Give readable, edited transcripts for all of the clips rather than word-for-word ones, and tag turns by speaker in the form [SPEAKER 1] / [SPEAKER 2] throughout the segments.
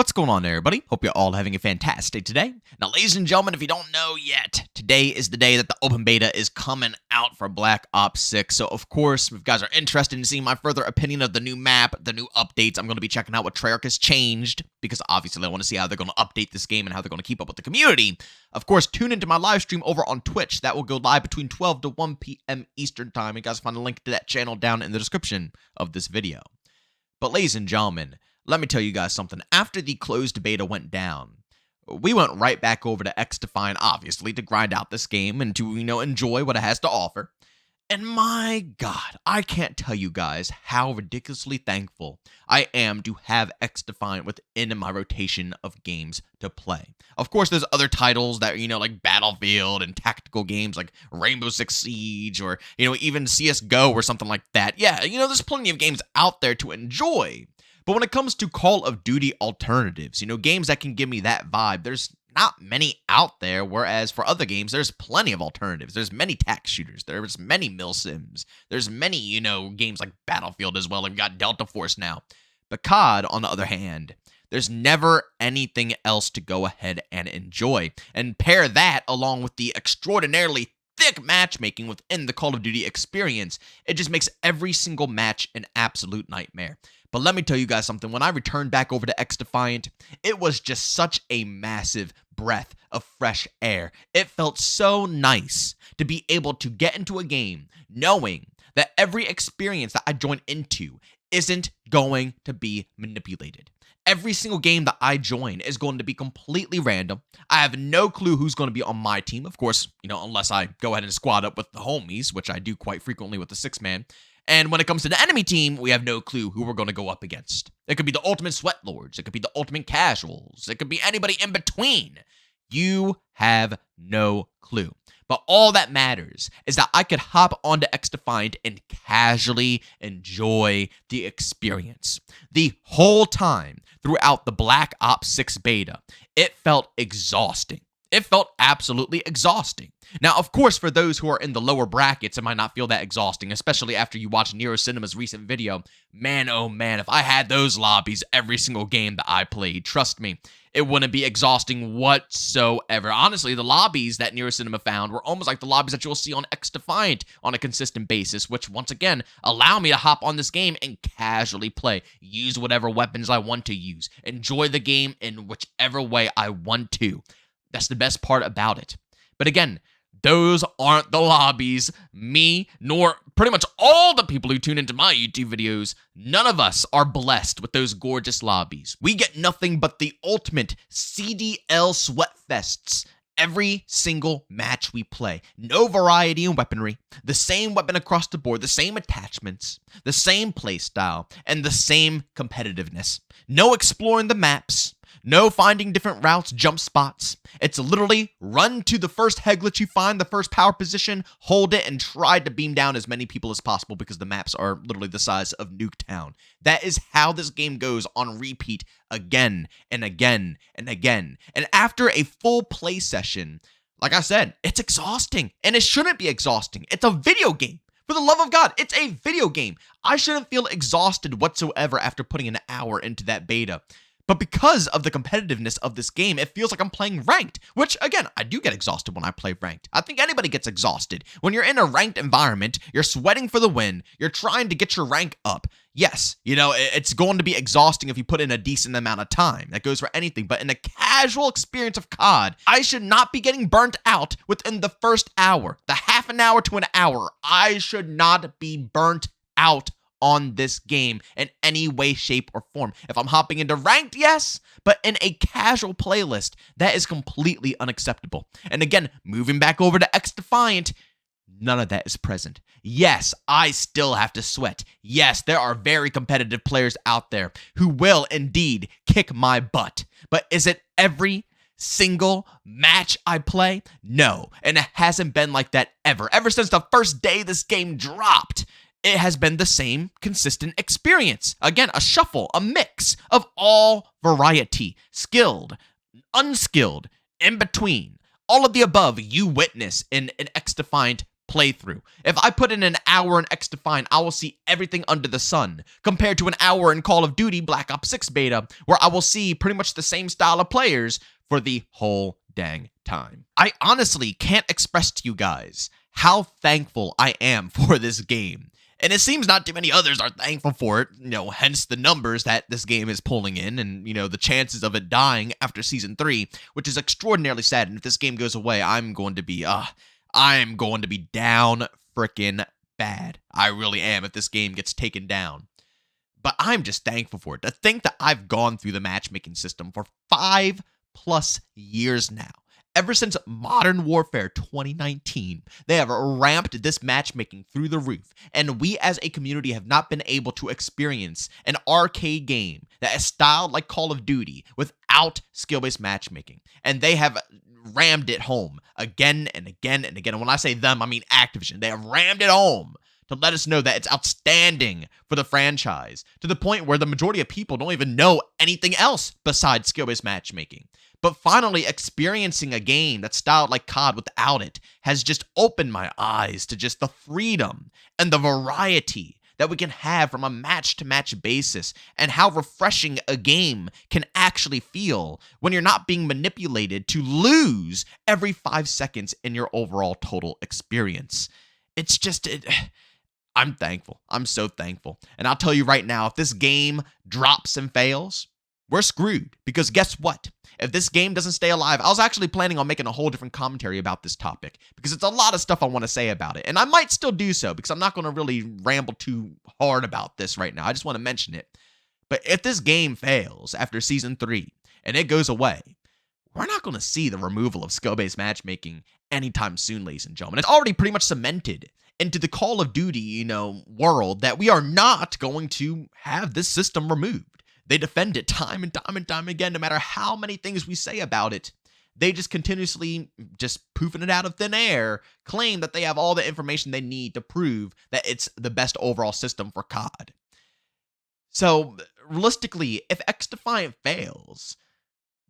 [SPEAKER 1] What's going on, everybody? Hope you're all having a fantastic day today. Now, ladies and gentlemen, if you don't know yet, today is the day that the open beta is coming out for Black Ops 6. So, of course, if you guys are interested in seeing my further opinion of the new map, the new updates, I'm going to be checking out what Treyarch has changed, because obviously I want to see how they're going to update this game and how they're going to keep up with the community. Of course, tune into my live stream over on Twitch. That will go live between 12 to 1 p.m. Eastern Time. You guys find a link to that channel down in the description of this video. But, ladies and gentlemen, let me tell you guys something. After the closed beta went down, we went right back over to XDefiant, obviously, to grind out this game and to, enjoy what it has to offer. And my God, I can't tell you guys how ridiculously thankful I am to have XDefiant within my rotation of games to play. Of course, there's other titles that, like Battlefield and tactical games like Rainbow Six Siege or, even CSGO or something like that. Yeah, there's plenty of games out there to enjoy. But when it comes to Call of Duty alternatives, games that can give me that vibe, there's not many out there, whereas for other games, there's plenty of alternatives. There's many tax shooters. There's many mil sims. There's many, games like Battlefield as well. We've got Delta Force now. But COD, on the other hand, there's never anything else to go ahead and enjoy. And pair that along with the extraordinarily thick matchmaking within the Call of Duty experience, it just makes every single match an absolute nightmare. But let me tell you guys something. When I returned back over to XDefiant, it was just such a massive breath of fresh air. It felt so nice to be able to get into a game knowing that every experience that I join into isn't going to be manipulated. Every single game that I join is going to be completely random. I have no clue who's going to be on my team, of course, unless I go ahead and squad up with the homies, which I do quite frequently with the 6-man. And when it comes to the enemy team, we have no clue who we're going to go up against. It could be the ultimate sweat lords. It could be the ultimate casuals. It could be anybody in between. You have no clue. But all that matters is that I could hop onto XDefiant and casually enjoy the experience. The whole time throughout the Black Ops 6 beta, it felt exhausting. It felt absolutely exhausting. Now, of course, for those who are in the lower brackets, it might not feel that exhausting, especially after you watch Nero Cinema's recent video. Man, oh man, if I had those lobbies every single game that I played, trust me, it wouldn't be exhausting whatsoever. Honestly, the lobbies that Nero Cinema found were almost like the lobbies that you'll see on XDefiant on a consistent basis, which, once again, allow me to hop on this game and casually play, use whatever weapons I want to use, enjoy the game in whichever way I want to. That's the best part about it. But again, those aren't the lobbies me, nor pretty much all the people who tune into my YouTube videos. None of us are blessed with those gorgeous lobbies. We get nothing but the ultimate CDL sweatfests every single match we play. No variety in weaponry, the same weapon across the board, the same attachments, the same playstyle, and the same competitiveness. No exploring the maps. No finding different routes, jump spots. It's literally run to the first heg glitch you find, the first power position, hold it, and try to beam down as many people as possible because the maps are literally the size of Nuketown. That is how this game goes on repeat again and again and again. And after a full play session, like I said, it's exhausting. And it shouldn't be exhausting. It's a video game. For the love of God, it's a video game. I shouldn't feel exhausted whatsoever after putting an hour into that beta. But because of the competitiveness of this game, it feels like I'm playing ranked, which, again, I do get exhausted when I play ranked. I think anybody gets exhausted. When you're in a ranked environment, you're sweating for the win, you're trying to get your rank up. Yes, it's going to be exhausting if you put in a decent amount of time. That goes for anything. But in a casual experience of COD, I should not be getting burnt out within the first hour. The half an hour to an hour, I should not be burnt out on this game in any way, shape, or form. If I'm hopping into ranked, yes, but in a casual playlist, that is completely unacceptable. And again, moving back over to XDefiant, none of that is present. Yes, I still have to sweat. Yes, there are very competitive players out there who will indeed kick my butt. But is it every single match I play? No, and it hasn't been like that ever. Ever since the first day this game dropped, it has been the same consistent experience. Again, a shuffle, a mix of all variety, skilled, unskilled, in between. All of the above you witness in an XDefiant playthrough. If I put in an hour in XDefiant, I will see everything under the sun, compared to an hour in Call of Duty Black Ops 6 beta, where I will see pretty much the same style of players for the whole dang time. I honestly can't express to you guys how thankful I am for this game. And it seems not too many others are thankful for it, hence the numbers that this game is pulling in and, the chances of it dying after Season 3, which is extraordinarily sad. And if this game goes away, I'm going to be down frickin' bad. I really am if this game gets taken down. But I'm just thankful for it. To think that I've gone through the matchmaking system for 5+ years now. Ever since Modern Warfare 2019, they have ramped this matchmaking through the roof, and we as a community have not been able to experience an arcade game that is styled like Call of Duty without skill-based matchmaking. And they have rammed it home again and again and again. And when I say them, I mean Activision. They have rammed it home to let us know that it's outstanding for the franchise, to the point where the majority of people don't even know anything else besides skill-based matchmaking. But finally experiencing a game that's styled like COD without it has just opened my eyes to just the freedom and the variety that we can have from a match-to-match basis, and how refreshing a game can actually feel when you're not being manipulated to lose every 5 seconds in your overall total experience. I'm thankful. I'm so thankful. And I'll tell you right now, if this game drops and fails, we're screwed. Because guess what? If this game doesn't stay alive, I was actually planning on making a whole different commentary about this topic, because it's a lot of stuff I want to say about it. And I might still do so, because I'm not going to really ramble too hard about this right now. I just want to mention it. But if this game fails after Season 3 and it goes away, we're not going to see the removal of skill-based matchmaking anytime soon, ladies and gentlemen. It's already pretty much cemented into the Call of Duty, world, that we are not going to have this system removed. They defend it time and time and time again, no matter how many things we say about it. They just continuously just poofing it out of thin air, claim that they have all the information they need to prove that it's the best overall system for COD. So, realistically, if XDefiant fails,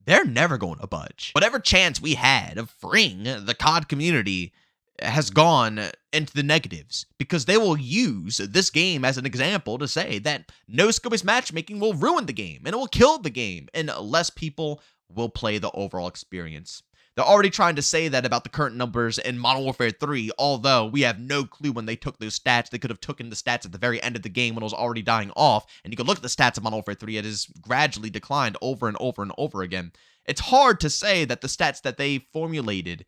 [SPEAKER 1] they're never going to budge. Whatever chance we had of freeing the COD community has gone into the negatives, because they will use this game as an example to say that no skill-based matchmaking will ruin the game and it will kill the game, and less people will play the overall experience. They're already trying to say that about the current numbers in Modern Warfare 3, although we have no clue when they took those stats. They could have taken the stats at the very end of the game when it was already dying off, and you can look at the stats of Modern Warfare 3, it has gradually declined over and over and over again. It's hard to say that the stats that they formulated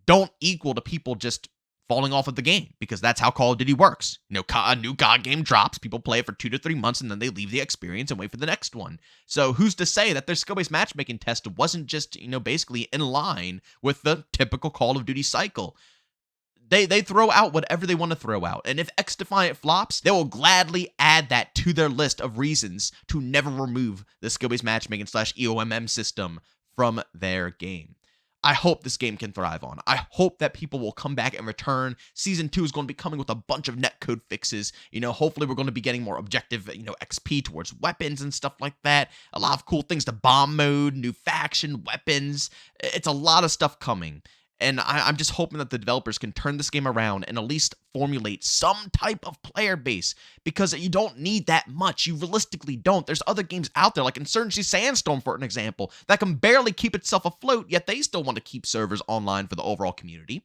[SPEAKER 1] don't equal to people just falling off of the game, because that's how Call of Duty works. A new COD game drops, people play it for 2 to 3 months, and then they leave the experience and wait for the next one. So who's to say that their skill-based matchmaking test wasn't just, basically in line with the typical Call of Duty cycle? They throw out whatever they want to throw out, and if XDefiant flops, they will gladly add that to their list of reasons to never remove the skill-based matchmaking / EOMM system from their game. I hope this game can thrive on. I hope that people will come back and return. Season 2 is going to be coming with a bunch of netcode fixes. Hopefully we're going to be getting more objective, XP towards weapons and stuff like that. A lot of cool things to bomb mode, new faction, weapons. It's a lot of stuff coming. And I'm just hoping that the developers can turn this game around and at least formulate some type of player base, because you don't need that much. You realistically don't. There's other games out there, like Insurgency Sandstorm, for an example, that can barely keep itself afloat, yet they still want to keep servers online for the overall community.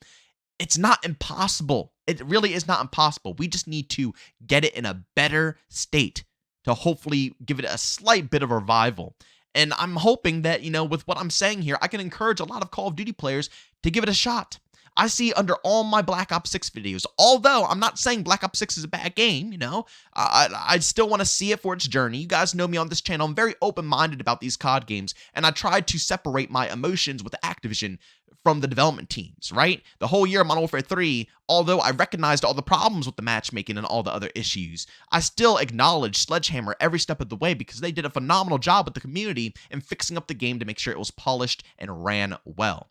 [SPEAKER 1] It's not impossible. It really is not impossible. We just need to get it in a better state to hopefully give it a slight bit of a revival. And I'm hoping that, with what I'm saying here, I can encourage a lot of Call of Duty players to give it a shot. I see under all my Black Ops 6 videos, although I'm not saying Black Ops 6 is a bad game, I still want to see it for its journey. You guys know me on this channel. I'm very open-minded about these COD games, and I tried to separate my emotions with Activision from the development teams, right? The whole year of Modern Warfare 3, although I recognized all the problems with the matchmaking and all the other issues, I still acknowledged Sledgehammer every step of the way, because they did a phenomenal job with the community in fixing up the game to make sure it was polished and ran well.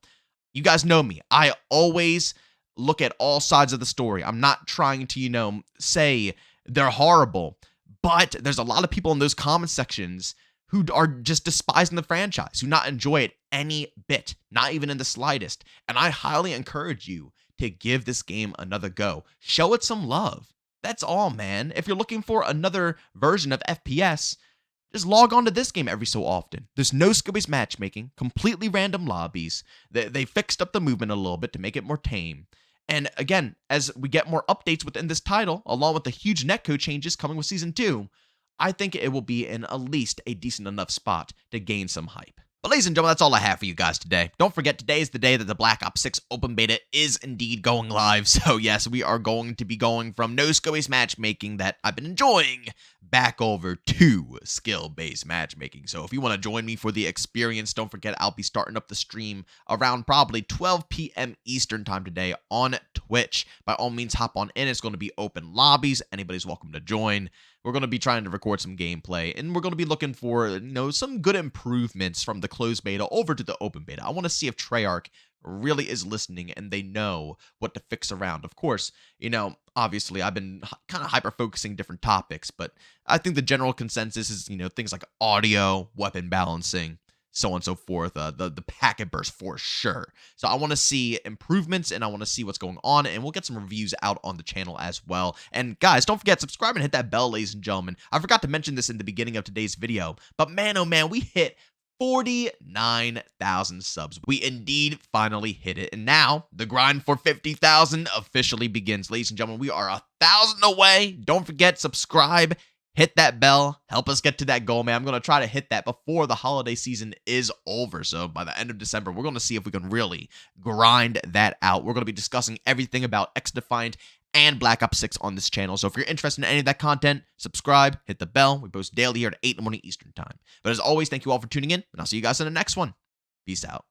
[SPEAKER 1] You guys know me. I always look at all sides of the story. I'm not trying to, say they're horrible, but there's a lot of people in those comment sections who are just despising the franchise, who not enjoy it any bit, not even in the slightest. And I highly encourage you to give this game another go. Show it some love. That's all, man. If you're looking for another version of FPS, just log on to this game every so often. There's no skill-based matchmaking, completely random lobbies. They fixed up the movement a little bit to make it more tame. And again, as we get more updates within this title, along with the huge netcode changes coming with Season 2, I think it will be in at least a decent enough spot to gain some hype. But ladies and gentlemen, that's all I have for you guys today. Don't forget, today is the day that the Black Ops 6 open beta is indeed going live. So yes, we are going to be going from no skill-based matchmaking that I've been enjoying back over to skill-based matchmaking. So if you want to join me for the experience, don't forget I'll be starting up the stream around probably 12 p.m. Eastern time today on Twitch. By all means, hop on in. It's going to be open lobbies. Anybody's welcome to join. We're going to be trying to record some gameplay, and we're going to be looking for, some good improvements from the closed beta over to the open beta. I want to see if Treyarch really is listening and they know what to fix around. Of course, obviously I've been kind of hyper-focusing different topics, but I think the general consensus is, things like audio, weapon balancing, so on and so forth, the packet burst for sure. So I want to see improvements, and I want to see what's going on, and we'll get some reviews out on the channel as well. And guys, don't forget, subscribe and hit that bell, ladies and gentlemen. I forgot to mention this in the beginning of today's video, but man, oh man, we hit 49,000 subs. We indeed finally hit it, and now the grind for 50,000 officially begins. Ladies and gentlemen, we are 1,000 away. Don't forget, subscribe, hit that bell, help us get to that goal, man. I'm going to try to hit that before the holiday season is over. So by the end of December, we're going to see if we can really grind that out. We're going to be discussing everything about XDefiant and Black Ops 6 on this channel. So if you're interested in any of that content, subscribe, hit the bell. We post daily here at 8 in the morning Eastern time. But as always, thank you all for tuning in, and I'll see you guys in the next one. Peace out.